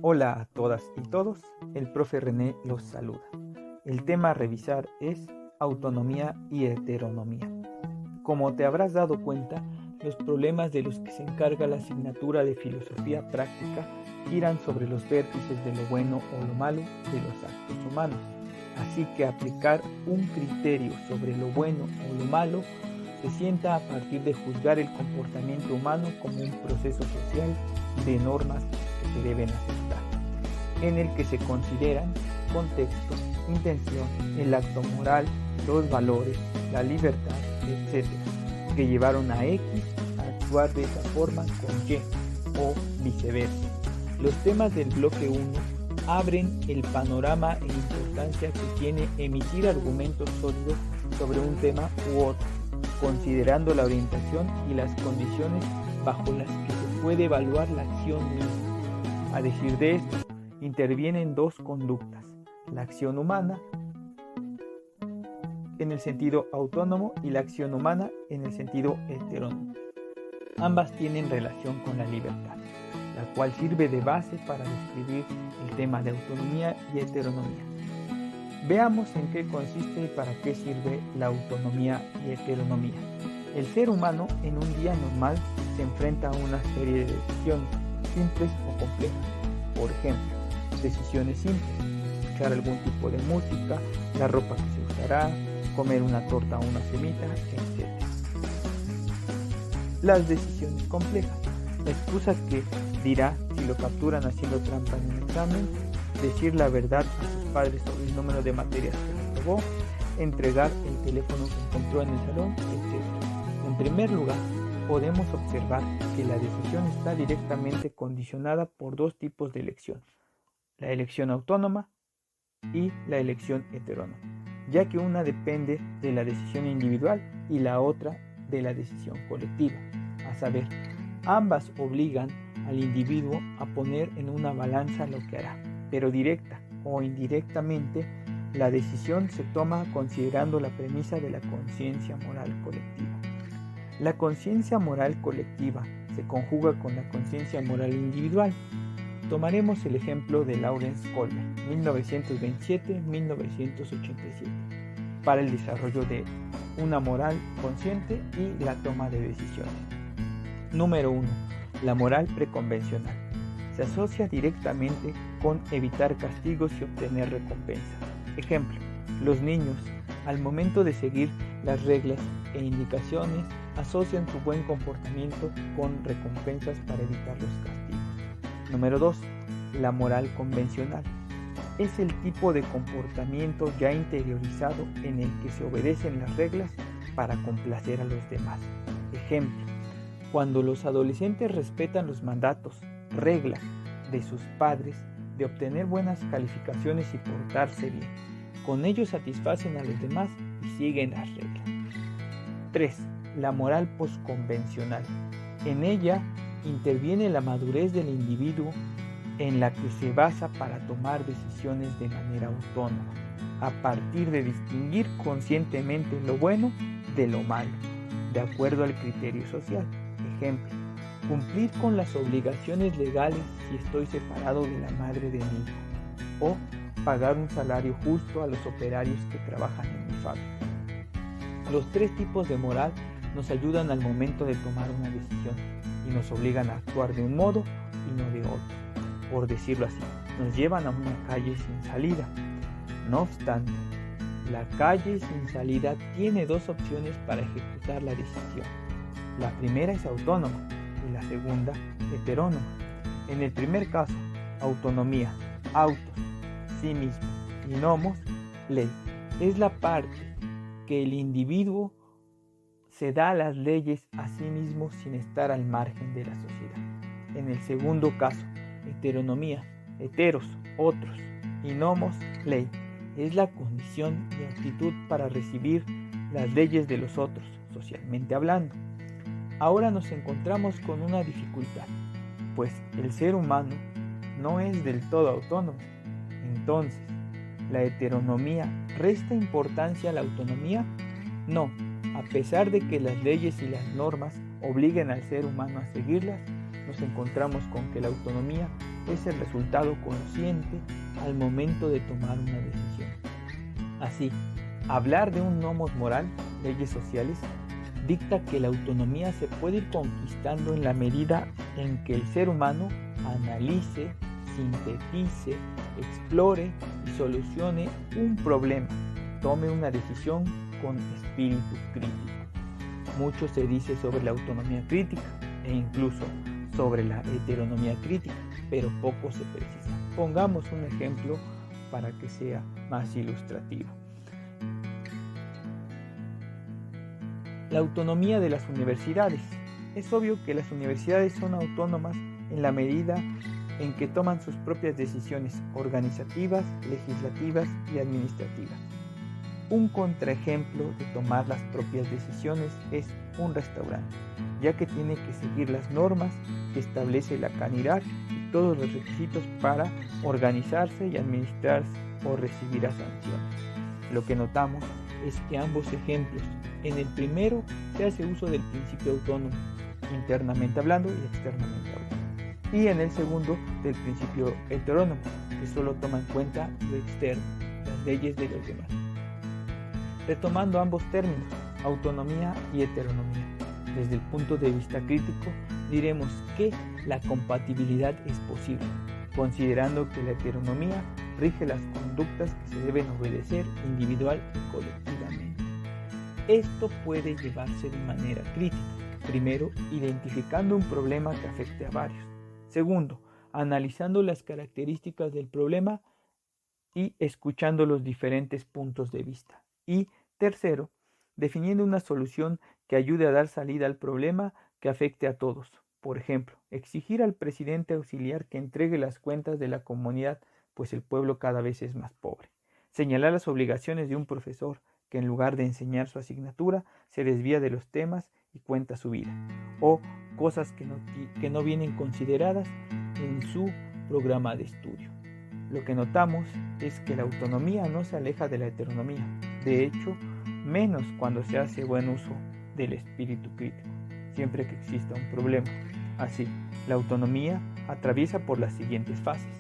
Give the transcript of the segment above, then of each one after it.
Hola a todas y todos, el profe René los saluda. El tema a revisar es autonomía y heteronomía. Como te habrás dado cuenta, los problemas de los que se encarga la asignatura de filosofía práctica giran sobre los vértices de lo bueno o lo malo de los actos humanos. Así que aplicar un criterio sobre lo bueno o lo malo se sienta a partir de juzgar el comportamiento humano como un proceso social de normas que se deben aceptar, en el que se consideran contexto, intención, el acto moral, los valores, la libertad, etc., que llevaron a X a actuar de esa forma con Y o viceversa. Los temas del bloque 1 abren el panorama e importancia que tiene emitir argumentos sólidos sobre un tema u otro, considerando la orientación y las condiciones bajo las que se puede evaluar la acción misma. A decir de esto, intervienen dos conductas: la acción humana en el sentido autónomo y la acción humana en el sentido heterónomo. Ambas tienen relación con la libertad, la cual sirve de base para describir el tema de autonomía y heteronomía. Veamos en qué consiste y para qué sirve la autonomía y heteronomía. El ser humano en un día normal se enfrenta a una serie de decisiones, simples o complejas. Por ejemplo, decisiones simples: escuchar algún tipo de música, la ropa que se usará, comer una torta o una semita, etc. Las decisiones complejas: la excusa que dirá si lo capturan haciendo trampa en un examen, decir la verdad a sus padres sobre el número de materias que les robó, entregar el teléfono que encontró en el salón, etc. En primer lugar, podemos observar que la decisión está directamente condicionada por dos tipos de elección: la elección autónoma y la elección heterónoma, ya que una depende de la decisión individual y la otra de la decisión colectiva. A saber, ambas obligan al individuo a poner en una balanza lo que hará, pero directa o indirectamente la decisión se toma considerando la premisa de la conciencia moral colectiva. La conciencia moral colectiva se conjuga con la conciencia moral individual. Tomaremos el ejemplo de Lawrence Kohlberg, 1927-1987, para el desarrollo de una moral consciente y la toma de decisiones. Número 1. La moral preconvencional. Se asocia directamente con evitar castigos y obtener recompensas. Ejemplo: los niños, al momento de seguir las reglas e indicaciones, asocian su buen comportamiento con recompensas para evitar los castigos. Número 2. La moral convencional. Es el tipo de comportamiento ya interiorizado en el que se obedecen las reglas para complacer a los demás. Ejemplo: cuando los adolescentes respetan los mandatos, reglas de sus padres de obtener buenas calificaciones y portarse bien, con ello satisfacen a los demás y siguen las reglas. 3. La moral posconvencional. En ella interviene la madurez del individuo, en la que se basa para tomar decisiones de manera autónoma, a partir de distinguir conscientemente lo bueno de lo malo, de acuerdo al criterio social. Ejemplo: cumplir con las obligaciones legales si estoy separado de la madre de mi hijo, o pagar un salario justo a los operarios que trabajan en mi fábrica. Los tres tipos de moral nos ayudan al momento de tomar una decisión y nos obligan a actuar de un modo y no de otro. Por decirlo así, nos llevan a una calle sin salida. No obstante, la calle sin salida tiene dos opciones para ejecutar la decisión. La primera es autónoma y la segunda heterónoma. En el primer caso, autonomía, autos, sí mismo, y nomos, ley. Es la parte que el individuo se da las leyes a sí mismo sin estar al margen de la sociedad. En el segundo caso, heteronomía, heteros, otros, y nomos, ley. Es la condición y actitud para recibir las leyes de los otros, socialmente hablando. Ahora nos encontramos con una dificultad, pues el ser humano no es del todo autónomo. Entonces, ¿la heteronomía resta importancia a la autonomía? No, a pesar de que las leyes y las normas obliguen al ser humano a seguirlas, nos encontramos con que la autonomía es el resultado consciente al momento de tomar una decisión. Así, hablar de un nomos moral, leyes sociales, dicta que la autonomía se puede ir conquistando en la medida en que el ser humano analice, sintetice, explore y solucione un problema, tome una decisión con espíritu crítico. Mucho se dice sobre la autonomía crítica e incluso sobre la heteronomía crítica, pero poco se precisa. Pongamos un ejemplo para que sea más ilustrativo. La autonomía de las universidades. Es obvio que las universidades son autónomas en la medida en que toman sus propias decisiones organizativas, legislativas y administrativas. Un contraejemplo de tomar las propias decisiones es un restaurante, ya que tiene que seguir las normas que establece la Canidad y todos los requisitos para organizarse y administrarse o recibir a sanciones. Lo que notamos es que ambos ejemplos, en el primero se hace uso del principio autónomo, internamente hablando y externamente hablando, y en el segundo del principio heterónomo, que solo toma en cuenta lo externo, las leyes de los demás. Retomando ambos términos, autonomía y heteronomía, desde el punto de vista crítico, diremos que la compatibilidad es posible, considerando que la heteronomía rige las conductas que se deben obedecer individual y colectivamente. Esto puede llevarse de manera crítica. Primero, identificando un problema que afecte a varios. Segundo, analizando las características del problema y escuchando los diferentes puntos de vista. Y tercero, definiendo una solución que ayude a dar salida al problema que afecte a todos. Por ejemplo, exigir al presidente auxiliar que entregue las cuentas de la comunidad, pues el pueblo cada vez es más pobre. Señalar las obligaciones de un profesor que en lugar de enseñar su asignatura se desvía de los temas y cuenta su vida. O cosas que no vienen consideradas en su programa de estudio. Lo que notamos es que la autonomía no se aleja de la heteronomía, de hecho, menos cuando se hace buen uso del espíritu crítico, siempre que exista un problema. Así, la autonomía atraviesa por las siguientes fases.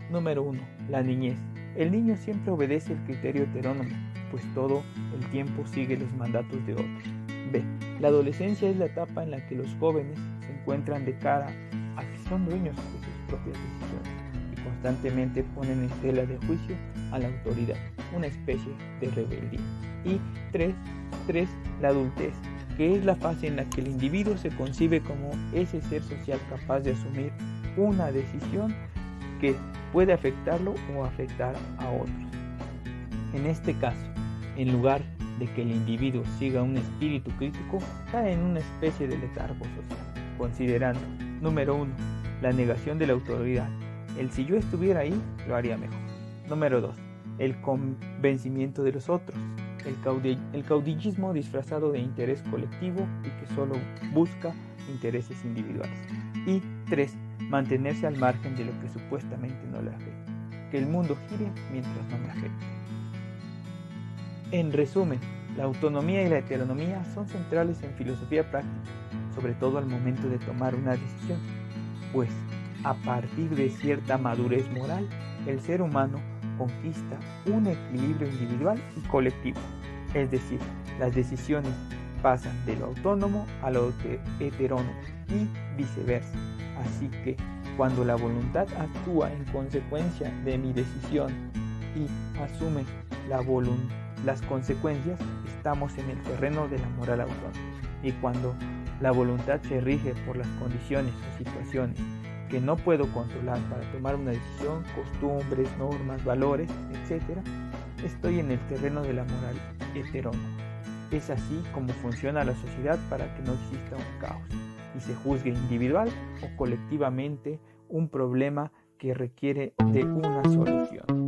Número 1. La niñez. El niño siempre obedece el criterio heterónomo, pues todo el tiempo sigue los mandatos de otros. B. La adolescencia es la etapa en la que los jóvenes se encuentran de cara a que son dueños de sus propias decisiones y constantemente ponen en tela de juicio a la autoridad, una especie de rebeldía. Y 3. La adultez, que es la fase en la que el individuo se concibe como ese ser social capaz de asumir una decisión que puede afectarlo o afectar a otros. En este caso, en lugar de que el individuo siga un espíritu crítico, cae en una especie de letargo social, considerando, número 1, la negación de la autoridad. El si yo estuviera ahí, lo haría mejor. Número 2, el convencimiento de los otros. El caudillismo disfrazado de interés colectivo y que solo busca intereses individuales. Y 3, mantenerse al margen de lo que supuestamente no le afecta. Que el mundo gire mientras no me afecte. En resumen, la autonomía y la heteronomía son centrales en filosofía práctica, sobre todo al momento de tomar una decisión, pues a partir de cierta madurez moral, el ser humano conquista un equilibrio individual y colectivo, es decir, las decisiones pasan de lo autónomo a lo heterónomo y viceversa. Así que cuando la voluntad actúa en consecuencia de mi decisión y asume las consecuencias, estamos en el terreno de la moral autónoma. Y cuando la voluntad se rige por las condiciones o situaciones que no puedo controlar para tomar una decisión, costumbres, normas, valores, etc., estoy en el terreno de la moral heterónoma. Es así como funciona la sociedad para que no exista un caos y se juzgue individual o colectivamente un problema que requiere de una solución.